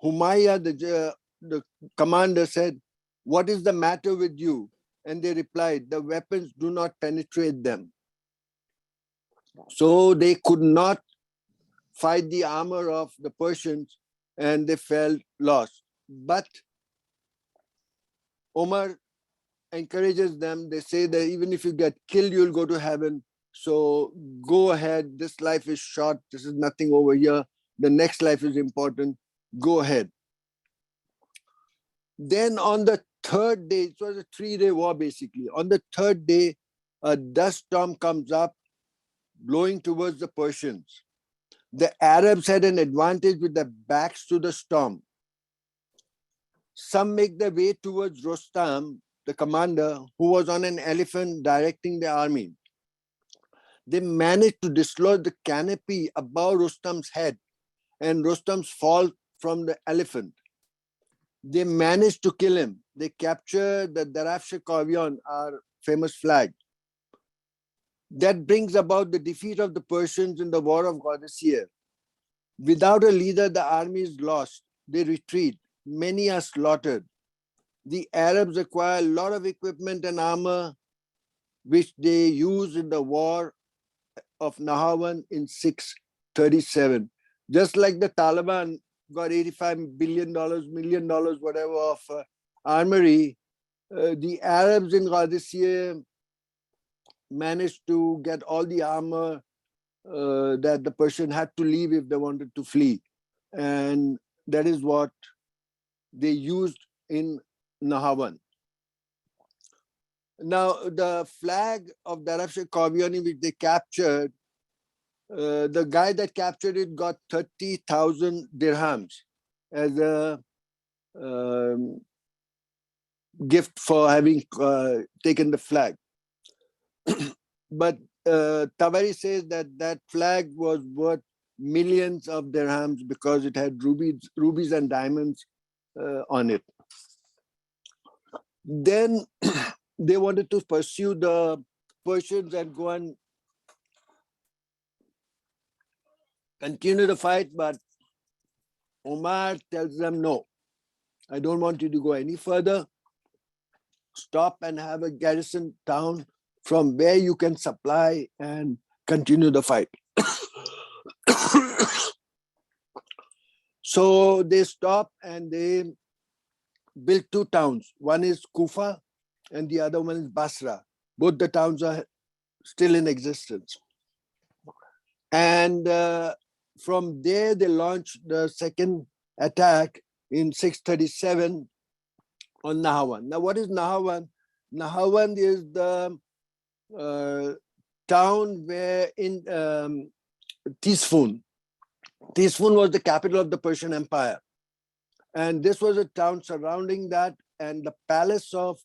Humayya, the commander, said, "What is the matter with you?" And they replied, "The weapons do not penetrate them." So they could not fight the armor of the Persians, and they felt lost. But Omar encourages them. They say that even if you get killed, you'll go to heaven. So go ahead. This life is short. This is nothing over here. The next life is important. Go ahead. Then on the third day, it was a 3-day war basically. On the third day, a dust storm comes up, blowing towards the Persians. The Arabs had an advantage with their backs to the storm. Some make their way towards Rostam, the commander, who was on an elephant directing the army. They managed to dislodge the canopy above Rostam's head, and Rostam's fall from the elephant. They managed to kill him. They captured the Darafsh-e-Qaviyan, our famous flag. That brings about the defeat of the Persians in the War of Qhadisiyeh. Without a leader, the army is lost. They retreat. Many are slaughtered. The Arabs acquire a lot of equipment and armor, which they used in the war of Nahavand in 637. Just like the Taliban got $85 billion, million dollars, whatever, of armory, the Arabs in Qhadisiyeh managed to get all the armor that the Persian had to leave if they wanted to flee. And that is what they used in Nahavand. Now, the flag of Darafsh-e-Qaviyan, which they captured, the guy that captured it got 30,000 dirhams as a gift for having taken the flag. But Tabari says that that flag was worth millions of dirhams because it had rubies and diamonds on it. Then they wanted to pursue the Persians and go and continue the fight, but Omar tells them, "No, I don't want you to go any further. Stop and have a garrison town from where you can supply and continue the fight." So they stop and they built 2 towns. One is Kufa and the other one is Basra. Both the towns are still in existence. And from there, they launched the second attack in 637 on Nahavand. Now, what is Nahavand? Nahavand is the town where in Tisfun was the capital of the Persian Empire. And this was a town surrounding that, and the palace of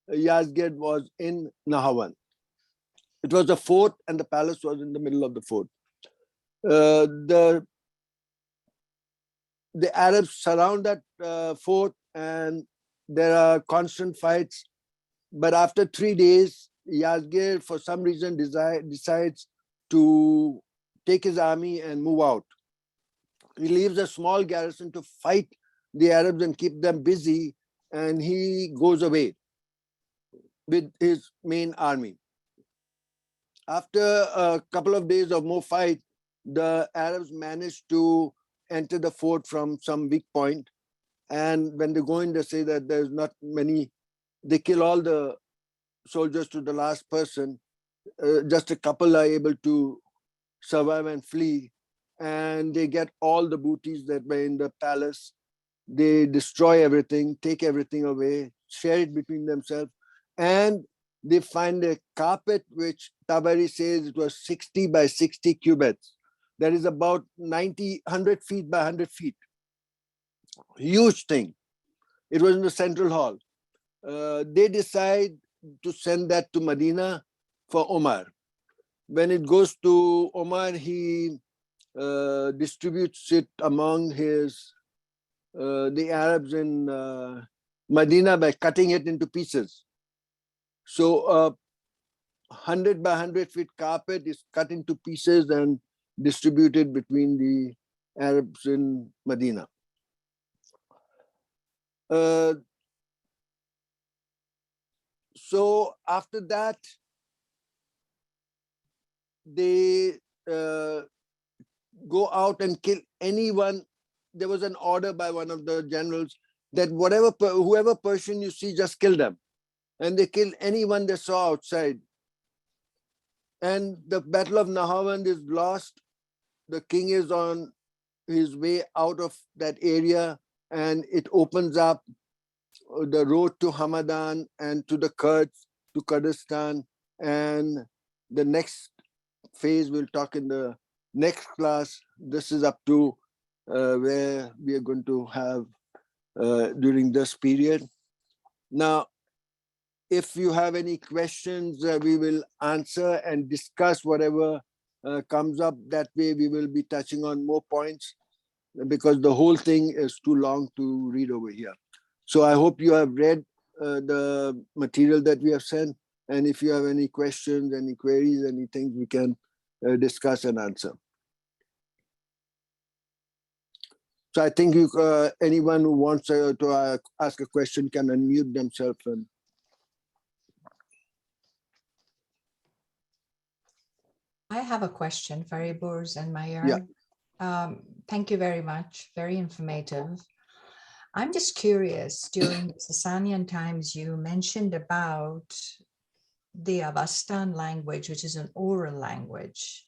Yazgid was in Nahavand. It was a fort, and the palace was in the middle of the fort. The Arabs surround that fort, and there are constant fights. But after 3 days, Yazgid, for some reason, decides to take his army and move out. He leaves a small garrison to fight the Arabs and keep them busy, and he goes away with his main army. After a couple of days of more fight, the Arabs managed to enter the fort from some weak point. And when they go in, they say that there's not many, they kill all the soldiers to the last person. Just a couple are able to survive and flee. And they get all the booties that were in the palace. They destroy everything, take everything away, share it between themselves. And they find a carpet, which Tabari says it was 60 by 60 cubits. That is about 100 feet by 100 feet. Huge thing. It was in the central hall. they decide to send that to Medina for Omar. When it goes to Omar, he distributes it among the Arabs in Medina by cutting it into pieces. So 100 by 100 feet carpet is cut into pieces and distributed between the Arabs in Medina. So after that, they go out and kill anyone. There was an order by one of the generals that whoever Persian you see, just kill them. And they kill anyone they saw outside. And the Battle of Nahavand is lost. The king is on his way out of that area, and it opens up the road to Hamadan and to the Kurds, to Kurdistan. And the next phase we'll talk in the next class. This is up to where we are going to have during this period. Now, if you have any questions, we will answer and discuss whatever comes up. That way we will be touching on more points, because the whole thing is too long to read over here. So I hope you have read the material that we have sent. And if you have any questions, any queries, anything, we can discuss and answer. So I think anyone who wants to ask a question can unmute themselves. And I have a question, Fariburs and Mayar. Yeah. Thank you very much. Very informative. I'm just curious, during the Sassanian times, you mentioned about the Avestan language, which is an oral language.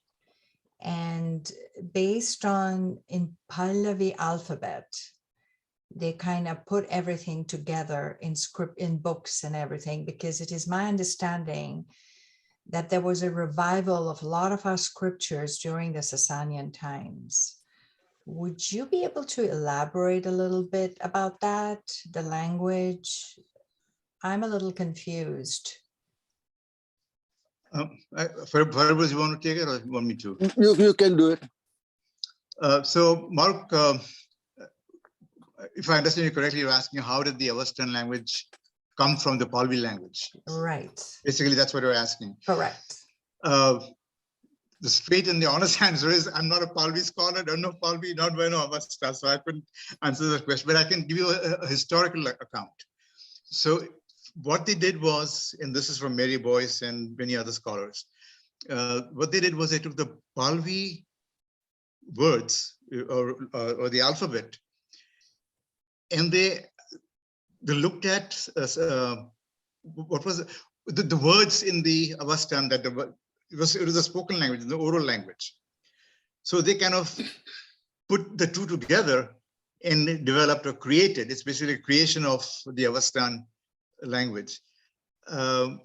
And based on in Pahlavi alphabet, they kind of put everything together in script, in books and everything, because it is my understanding that there was a revival of a lot of our scriptures during the Sassanian times. Would you be able to elaborate a little bit about that, the language? I'm a little confused. Fariburs, you want to take it or you want me to? you can do it. So Mark, if I understand you correctly, you're asking how did the Avestan language come from the Pahlavi language? Right. Basically, that's what you're asking. Correct. The straight and the honest answer is I'm not a Pahlavi scholar, don't know Pahlavi, not know Avesta, so I couldn't answer that question, but I can give you a historical account. So what they did was, and this is from Mary Boyce and many other scholars, what they did was they took the Pahlavi words or the alphabet, and they looked at what was the words in the Avestan, that it was a spoken language, the oral language. So they kind of put the two together and developed or created. It's basically a creation of the Avestan language. I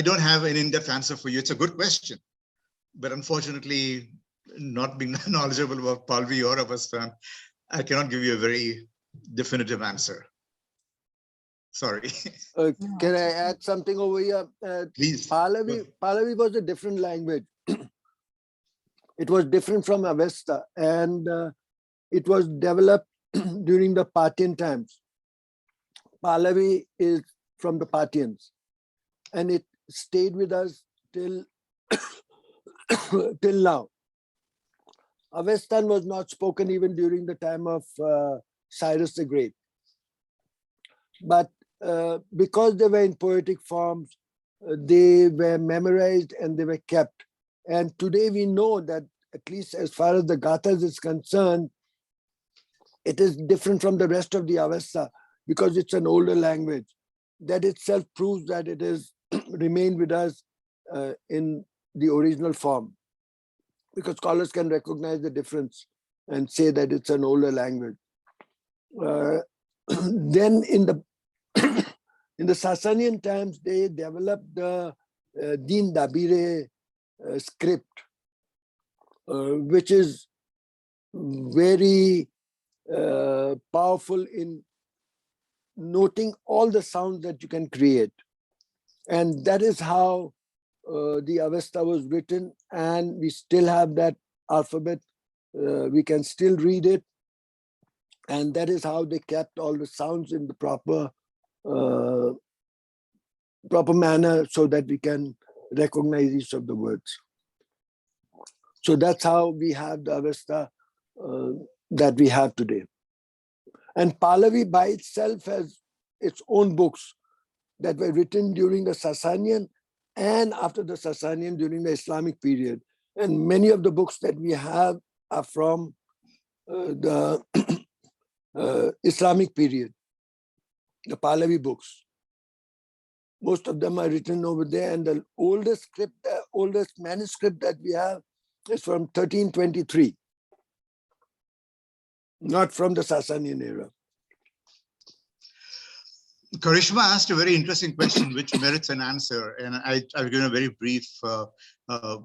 don't have an in-depth answer for you. It's a good question, but unfortunately, not being knowledgeable about Pahlavi or Avestan, I cannot give you a very definitive answer. Sorry. Can I add something over here? Please. Pahlavi was a different language. It was different from Avesta, and it was developed during the Parthian times. Pahlavi is from the Parthians, and it stayed with us till till now. Avestan was not spoken even during the time of Cyrus the Great. But because they were in poetic forms, they were memorized and they were kept. And today we know that, at least as far as the Gathas is concerned, it is different from the rest of the Avesta because it's an older language. That itself proves that it has remained with us in the original form, because scholars can recognize the difference and say that it's an older language. Then in the Sassanian times, they developed the Din Dabire script, which is very powerful in noting all the sounds that you can create. And that is how the Avesta was written, and we still have that alphabet. We can still read it. And that is how they kept all the sounds in the proper manner so that we can recognize each of the words. So that's how we have the Avesta that we have today. And Pahlavi by itself has its own books that were written during the Sassanian and after the Sassanian during the Islamic period. And many of the books that we have are from the Islamic period, the Pahlavi books. Most of them are written over there, and the oldest manuscript that we have is from 1323, not from the Sassanian era. Karishma asked a very interesting question, which merits an answer, and I've given a very brief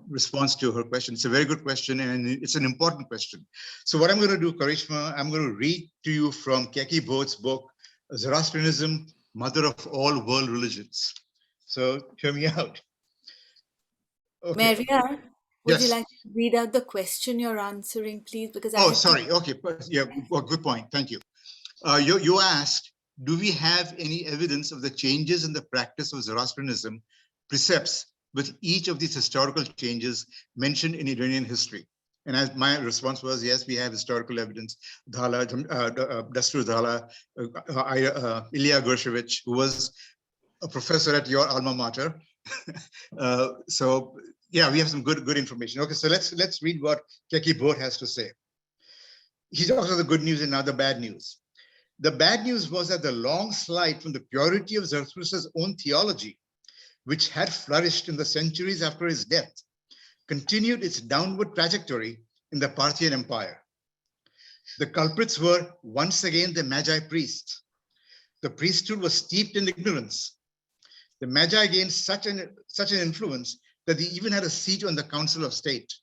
response to her question. It's a very good question, and it's an important question. So what I'm going to do, Karishma, I'm going to read to you from Keki Bodh's book, Zoroastrianism, Mother of All World Religions. So hear me out. Okay. Maria, would Yes. you like to read out the question you're answering, please? Because Oh, sorry. Okay. Yeah. Well, good point. Thank you. You asked, do we have any evidence of the changes in the practice of Zoroastrianism precepts with each of these historical changes mentioned in Iranian history? And as my response was, yes, we have historical evidence. Dhala, Dastur Dhala, Ilya Gershevich, who was a professor at your alma mater. So yeah, we have some good information. Okay, so let's read what Keki Bodh has to say. He talks about the good news and now the bad news. The bad news was that the long slide from the purity of Zarathustra's own theology, which had flourished in the centuries after his death, continued its downward trajectory in the Parthian Empire. The culprits were once again the Magi priests. The priesthood was steeped in ignorance. The Magi gained such an influence that they even had a seat on the Council of State.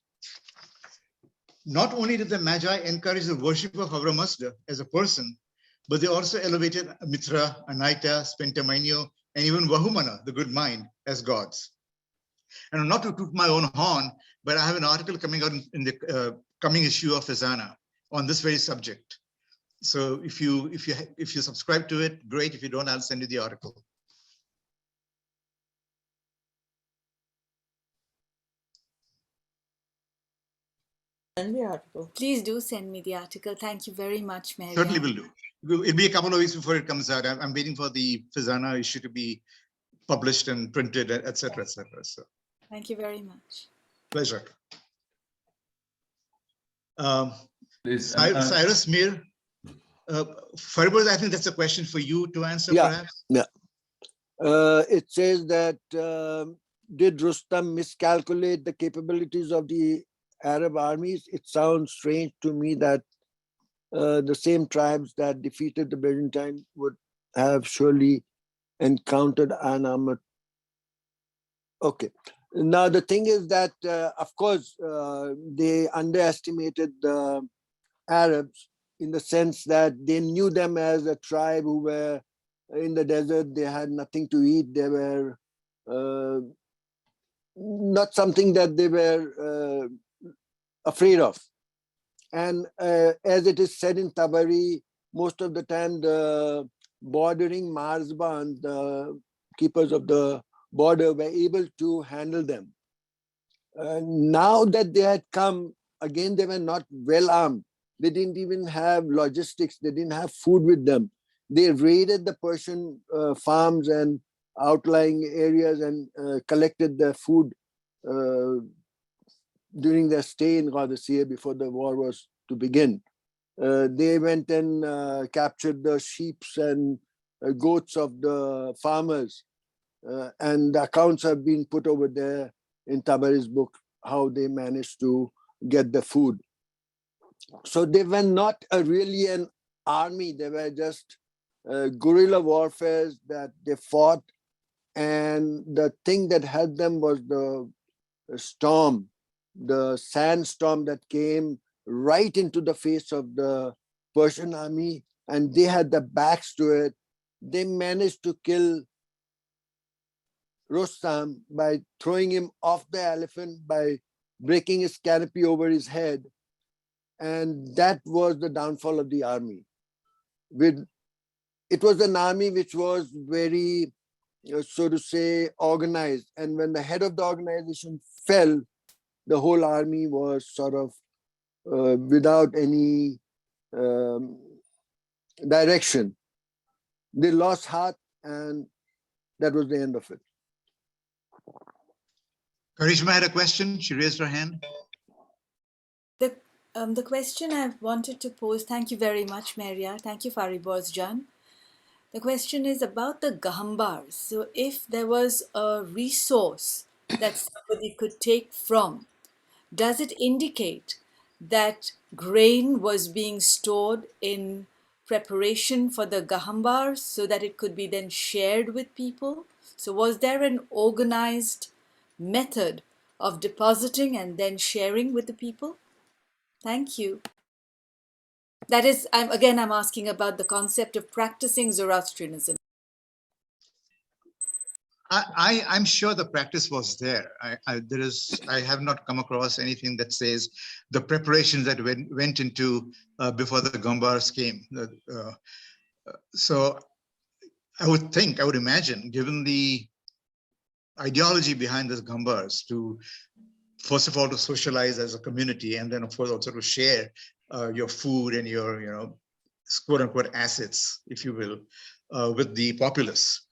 Not only did the Magi encourage the worship of Avra Mazda as a person, but they also elevated Mitra, Anaita, Spentaminio, and even Vahumana, the good mind, as gods. And not to toot my own horn, but I have an article coming out in the coming issue of Fazana on this very subject. So if you subscribe to it, great. If you don't, I'll send you the article. Send the article. Please do send me the article. Thank you very much, Mary. Certainly will do. It'll be a couple of weeks before it comes out. I'm waiting for the Fazana issue to be published and printed, etc., etc. So thank you very much. Pleasure. Cyrus Mir, Fariborz, I think that's a question for you to answer, perhaps. Yeah. It says that did Rustam miscalculate the capabilities of the Arab armies? It sounds strange to me that the same tribes that defeated the Byzantine would have surely encountered an armored. Okay. Now the thing is that, of course, they underestimated the Arabs in the sense that they knew them as a tribe who were in the desert. They had nothing to eat. They were not something that they were afraid of. And as it is said in Tabari, most of the time the bordering Marzban, the keepers of the border, were able to handle them. Now that they had come, again, they were not well armed. They didn't even have logistics. They didn't have food with them. They raided the Persian farms and outlying areas and collected their food during their stay in Qhadisiyeh before the war was to begin. They went and captured the sheep and goats of the farmers. And the accounts have been put over there in Tabari's book, how they managed to get the food. So they were not really an army. They were just guerrilla warfare that they fought. And the thing that helped them was the storm, the sandstorm that came right into the face of the Persian army, and they had the backs to it. they managed to kill Rostam by throwing him off the elephant, by breaking his canopy over his head. And that was the downfall of the army. It was an army which was very, so to say, organized. And when the head of the organization fell, the whole army was sort of without any direction. They lost heart, and that was the end of it. Karishma had a question. She raised her hand. The question I wanted to pose, thank you very much, Maria. Thank you, Fariborz Jan. The question is about the gahambars. So if there was a resource that somebody could take from, does it indicate that grain was being stored in preparation for the gahambars so that it could be then shared with people? So was there an organized method of depositing and then sharing with the people? Thank you. That is, I'm asking about the concept of practicing Zoroastrianism. I'm sure the practice was there. I have not come across anything that says the preparations that went into before the Gambars came. So I would imagine, given the ideology behind the Gambars, to first of all to socialize as a community, and then of course also to share your food and your quote unquote assets, if you will, with the populace.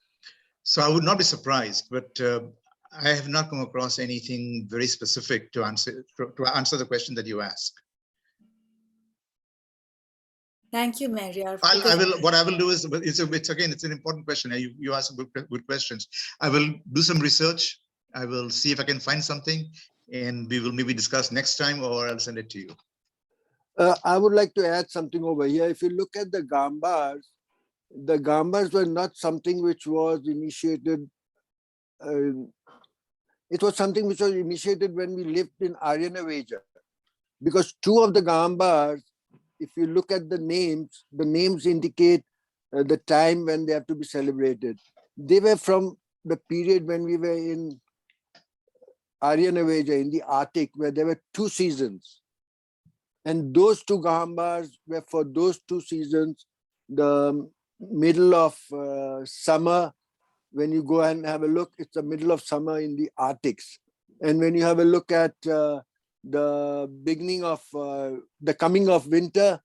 So I would not be surprised, but I have not come across anything very specific to answer the question that you asked. Thank you, Maria. What I will do is, it's an important question. You ask good questions. I will do some research. I will see if I can find something, and we will maybe discuss next time, or I'll send it to you. I would like to add something over here. If you look at the Gambars were not something which was initiated. It was something which was initiated when we lived in Aryanaveja, because two of the Gambars, if you look at the names indicate the time when they have to be celebrated. They were from the period when we were in Aryanaveja, in the Arctic, where there were 2 seasons. And those 2 Gambars were for those 2 seasons, the middle of summer. When you go and have a look, it's the middle of summer in the Arctics. And when you have a look at the beginning of the coming of winter,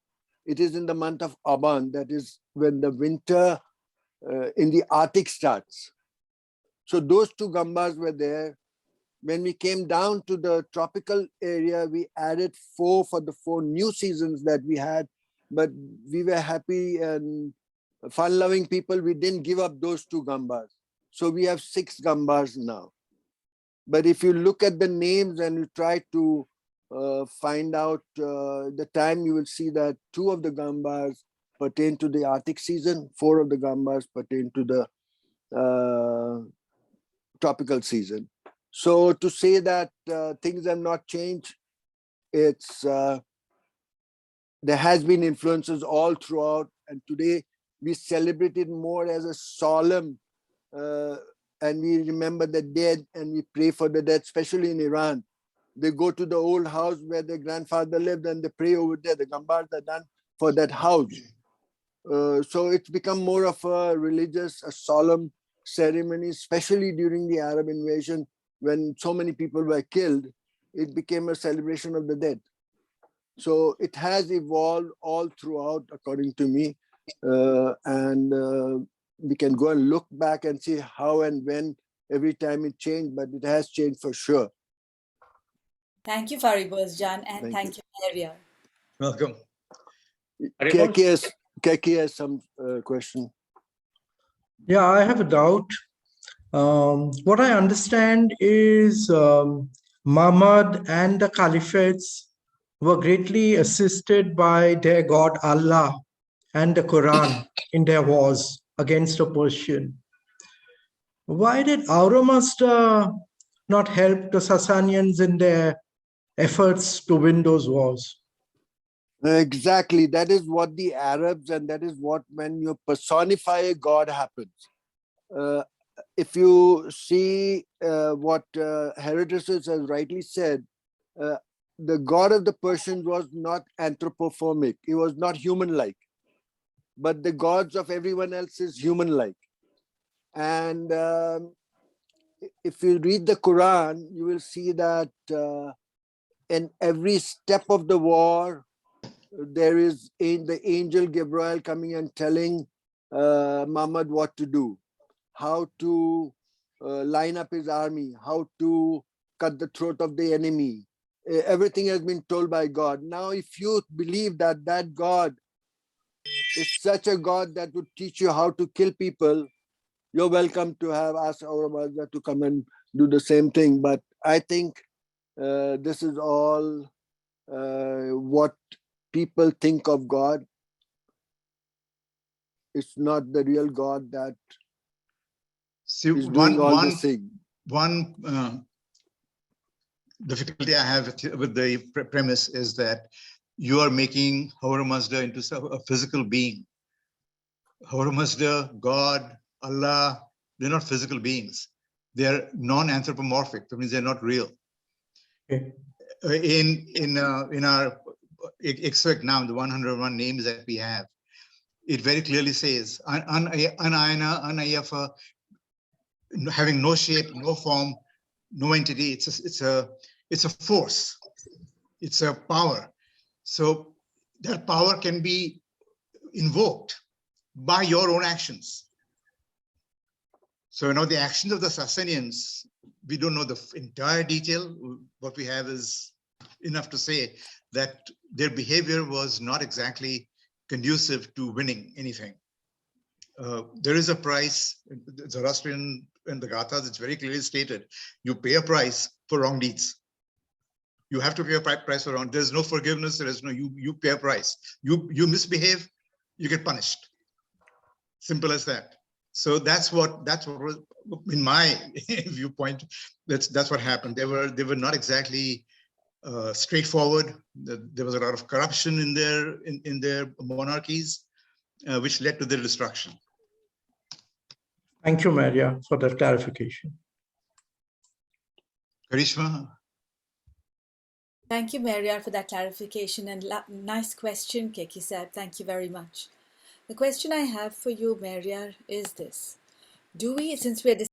it is in the month of Aban. That is when the winter in the Arctic starts. So those 2 Gambars were there. When we came down to the tropical area, we added 4 for the 4 new seasons that we had, but we were happy and fun-loving people. We didn't give up those 2 Gambars. So we have 6 Gambars now. But if you look at the names and you try to find out the time, you will see that 2 of the Gambars pertain to the Arctic season, 4 of the Gambars pertain to the tropical season. So to say that things have not changed, it's there has been influences all throughout, and today we celebrate it more as a solemn, and we remember the dead and we pray for the dead, especially in Iran. They go to the old house where their grandfather lived and they pray over there. The Gambars are done for that house. So it's become more of a religious, a solemn ceremony, especially during the Arab invasion, when so many people were killed. It became a celebration of the dead. So it has evolved all throughout, according to me. And we can go and look back and see how and when every time it changed, but it has changed for sure. Thank you, Fariborz Jan, and thank you, Maria. Welcome. Keki has some question. Yeah, I have a doubt. What I understand is Muhammad and the caliphates were greatly assisted by their God Allah and the Quran in their wars against the Persian. Why did Auramazda not help the Sassanians in their efforts to win those wars? Exactly. That is what the Arabs, and that is what, when you personify a god, happens. If you see what Herodotus has rightly said, the god of the Persians was not anthropomorphic. He was not human-like, but the gods of everyone else is human-like. And if you read the Quran, you will see that in every step of the war, there is the angel Gabriel coming and telling Muhammad what to do, how to line up his army, how to cut the throat of the enemy. Everything has been told by God. Now, if you believe that that God is such a God that would teach you how to kill people, you're welcome to have asked our Mazda to come and do the same thing. But I think this is all what people think of God. It's not the real God that See, is doing all this thing. One difficulty I have with the premise is that you are making Ahura Mazda into a physical being. Ahura Mazda, God, Allah, they're not physical beings. They're non-anthropomorphic. That means they're not real. Okay. In our extract now, the 101 names that we have, it very clearly says Anayana, Anayafa, having no shape, no form, no entity. It's a force. It's a power. So that power can be invoked by your own actions. So now the actions of the Sassanians, we don't know the entire detail. What we have is enough to say that their behavior was not exactly conducive to winning anything. There is a price, Zoroastrian and the Gathas, it's very clearly stated, you pay a price for wrong deeds. You have to pay a price for wrong. There's no forgiveness. There is no, you pay a price. You misbehave, you get punished. Simple as that. So that's what was, in my viewpoint, that's what happened. They were not exactly straightforward. There was a lot of corruption in their monarchies, which led to their destruction. Thank you, Maria, for that clarification. Karishma? Thank you, Maria, for that clarification, and nice question, Qhadisiyeh. Thank you very much. The question I have for you, Maria, is this. Do we, since we're